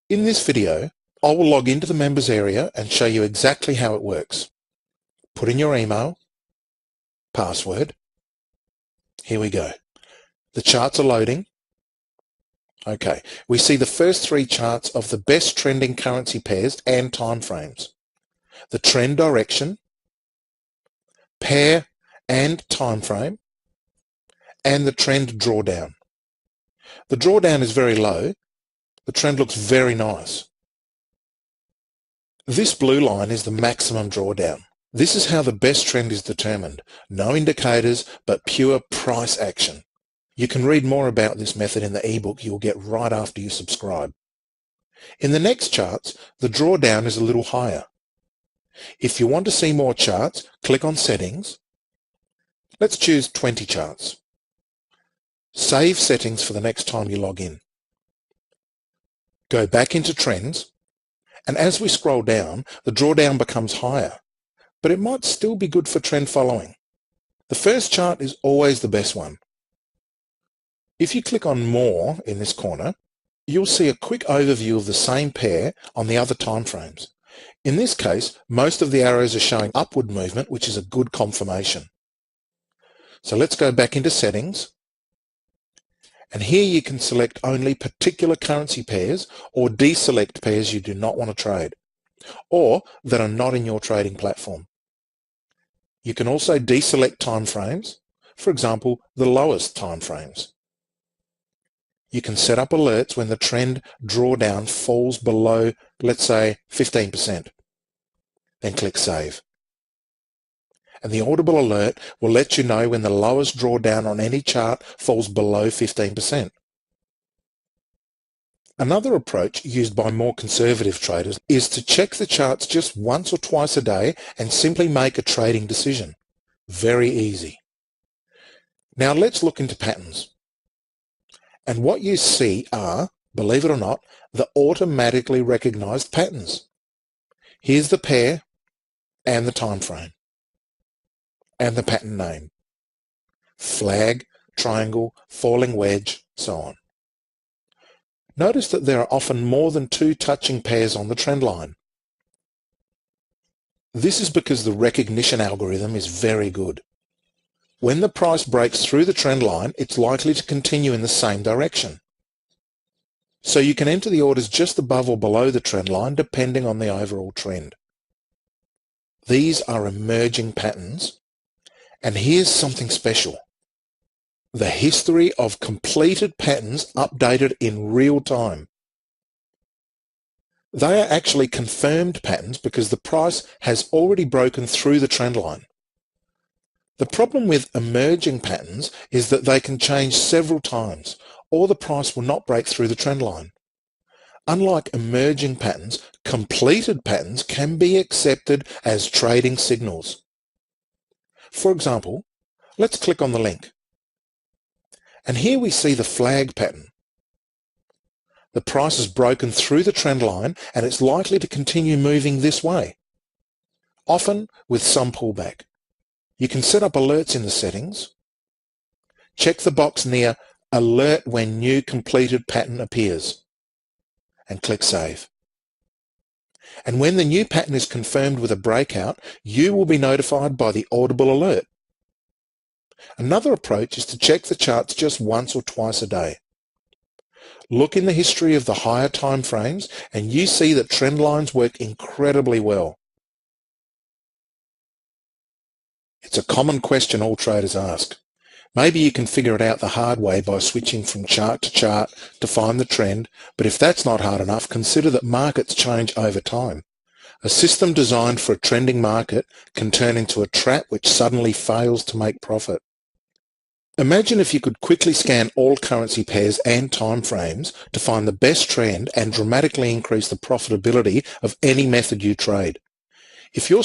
In this video, I will log into the members area and show you exactly how it works. Put in your email, password. Here we go. The charts are loading. Okay, we see the first three charts of the best trending currency pairs and time frames. The trend direction, pair and time frame, and the trend drawdown. The drawdown is very low. The trend looks very nice. This blue line is the maximum drawdown. This is how the best trend is determined. No indicators, but pure price action. You can read more about this method in the ebook you'll get right after you subscribe. In the next charts, the drawdown is a little higher. If you want to see more charts, click on Settings. Let's choose 20 charts. Save settings for the next time you log in. Go back into Trends, and as we scroll down, the drawdown becomes higher, but it might still be good for trend following. The first chart is always the best one. If you click on More in this corner, you'll see a quick overview of the same pair on the other time frames. In this case, most of the arrows are showing upward movement, which is a good confirmation. So let's go back into Settings, and here you can select only particular currency pairs or deselect pairs you do not want to trade, or that are not in your trading platform. You can also deselect time frames, for example, the lowest time frames. You can set up alerts when the trend drawdown falls below, let's say, 15%. Then click Save. And the audible alert will let you know when the lowest drawdown on any chart falls below 15%. Another approach used by more conservative traders is to check the charts just once or twice a day and simply make a trading decision. Very easy. Now let's look into patterns. And what you see are, believe it or not, the automatically recognized patterns. Here's the pair and the time frame and the pattern name: flag, triangle, falling wedge, so on. Notice that there are often more than two touching pairs on the trend line. This is because the recognition algorithm is very good. When the price breaks through the trend line, it's likely to continue in the same direction. So you can enter the orders just above or below the trend line depending on the overall trend. These are emerging patterns, and here's something special: the history of completed patterns updated in real time. They are actually confirmed patterns because the price has already broken through the trend line. The problem with emerging patterns is that they can change several times, or the price will not break through the trend line. Unlike emerging patterns, completed patterns can be accepted as trading signals. For example, let's click on the link. And here we see the flag pattern. The price has broken through the trend line and it's likely to continue moving this way, often with some pullback. You can set up alerts in the settings. Check the box near Alert when new completed pattern appears and click Save. And when the new pattern is confirmed with a breakout, you will be notified by the audible alert. Another approach is to check the charts just once or twice a day. Look in the history of the higher time frames and you see that trend lines work incredibly well. It's a common question all traders ask. Maybe you can figure it out the hard way by switching from chart to chart to find the trend, but if that's not hard enough, consider that markets change over time. A system designed for a trending market can turn into a trap which suddenly fails to make profit. Imagine if you could quickly scan all currency pairs and time frames to find the best trend and dramatically increase the profitability of any method you trade. If you're